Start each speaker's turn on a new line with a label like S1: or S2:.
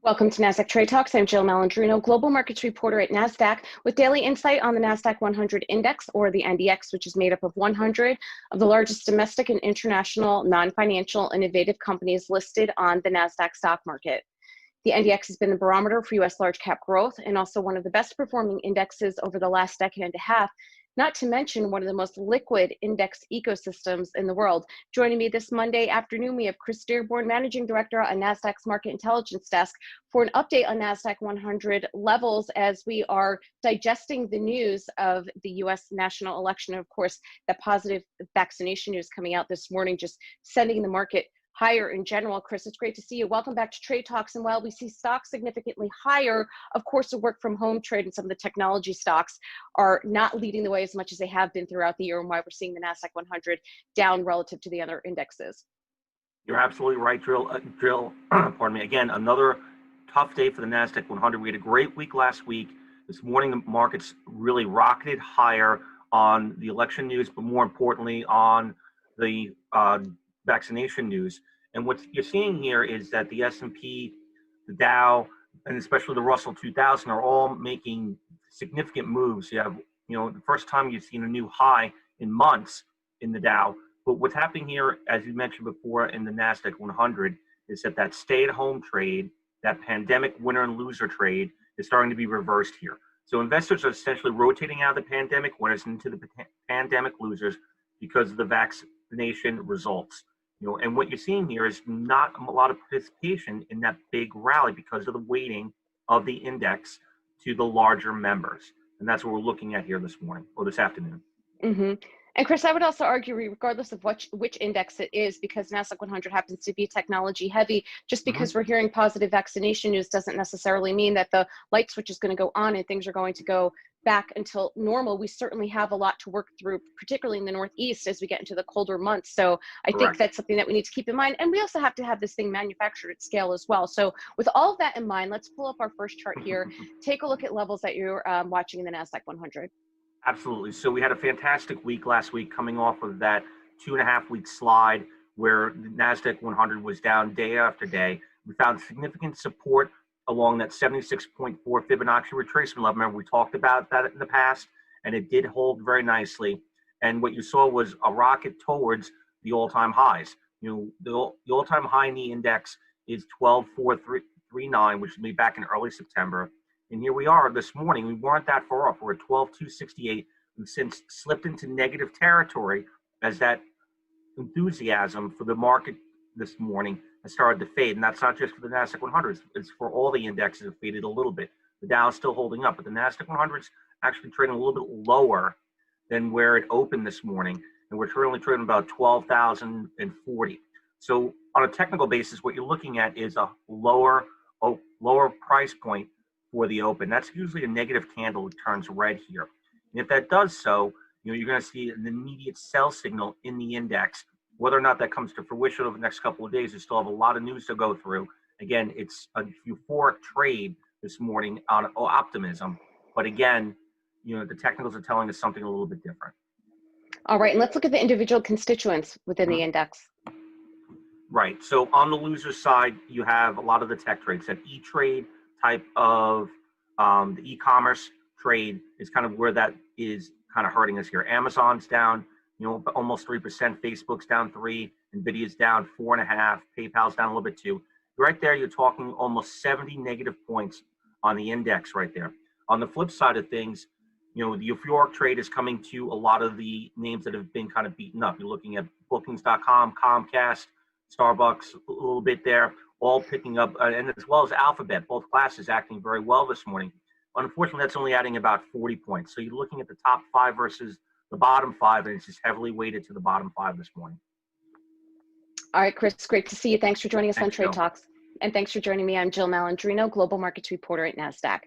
S1: Welcome to Nasdaq Trade Talks. I'm Jill Malandrino, global markets reporter at Nasdaq, with daily insight on the Nasdaq 100 index, or the NDX, which is made up of 100 of the largest domestic and international non-financial innovative companies listed on the Nasdaq stock market. The NDX has been the barometer for U.S. large cap growth and also one of the best performing indexes over the last decade and a half, not to mention one of the most liquid index ecosystems in the world. Joining me this Monday afternoon, we have Chris Dearborn, Managing Director on Nasdaq's Market Intelligence Desk, for an update on Nasdaq 100 levels as we are digesting the news of the U.S. national election. And of course, that positive vaccination news coming out this morning, just sending the market higher in general. Chris, it's great to see you. Welcome back to Trade Talks. And while we see stocks significantly higher, of course, the work from home trade and some of the technology stocks are not leading the way as much as they have been throughout the year, and why we're seeing the Nasdaq 100 down relative to the other indexes.
S2: You're absolutely right, Jill. Pardon me. Again, another tough day for the Nasdaq 100. We had a great week last week. This morning, the markets really rocketed higher on the election news, but more importantly, on the vaccination news. And what you're seeing here is that the S&P, the Dow, and especially the Russell 2000 are all making significant moves. You have, the first time you've seen a new high in months in the Dow. But what's happening here, as you mentioned before, in the Nasdaq 100, is that stay-at-home trade, that pandemic winner and loser trade, is starting to be reversed here. So investors are essentially rotating out of the pandemic winners into the pandemic losers because of the vaccination results. And what you're seeing here is not a lot of participation in that big rally because of the weighting of the index to the larger members. And that's what we're looking at here this morning or this afternoon.
S1: Mm-hmm. And Chris, I would also argue, regardless of which index it is, because Nasdaq 100 happens to be technology heavy, just because we're hearing positive vaccination news doesn't necessarily mean that the light switch is going to go on and things are going to go back until normal. We certainly have a lot to work through, particularly in the Northeast as we get into the colder months. So I think that's something that we need to keep in mind. And we also have to have this thing manufactured at scale as well. So with all of that in mind, let's pull up our first chart here. Take a look at levels that you're watching in the Nasdaq 100.
S2: Absolutely. So we had a fantastic week last week coming off of that 2.5-week slide where the Nasdaq 100 was down day after day. We found significant support along that 76.4 Fibonacci retracement level. Remember, we talked about that in the past, and it did hold very nicely. And what you saw was a rocket towards the all-time highs. The all-time high in the index is 12,439, which will be back in early September. And here we are this morning. We weren't that far off. We're at 12,268. We've since slipped into negative territory as that enthusiasm for the market this morning has started to fade. And that's not just for the Nasdaq 100. It's for all the indexes have faded a little bit. The Dow is still holding up, but the Nasdaq 100 is actually trading a little bit lower than where it opened this morning. And we're currently trading about 12,040. So on a technical basis, what you're looking at is a lower price point for the open. That's usually a negative candle that turns red here. And if that does so, you're going to see an immediate sell signal in the index. Whether or not that comes to fruition over the next couple of days, we still have a lot of news to go through. Again, it's a euphoric trade this morning on optimism. But again, the technicals are telling us something a little bit different.
S1: All right, and let's look at the individual constituents within the index.
S2: Right. So on the loser side, you have a lot of the tech trades. That E-Trade type of the e-commerce trade is kind of where that is kind of hurting us here. Amazon's down, almost 3%. Facebook's down 3%. Nvidia's down 4.5%. PayPal's down a little bit too. Right there, you're talking almost 70 negative points on the index right there. On the flip side of things, the euphoric trade is coming to a lot of the names that have been kind of beaten up. You're looking at Bookings.com, Comcast, Starbucks, a little bit there, all picking up, and as well as Alphabet, both classes acting very well this morning. Unfortunately, that's only adding about 40 points. So you're looking at the top 5 versus the bottom 5, and it's just heavily weighted to the bottom 5 this morning.
S1: All right, Chris, great to see you. Thanks for joining us on Trade
S2: Jill.
S1: Talks. And thanks for joining me. I'm Jill Malandrino, global markets reporter at Nasdaq.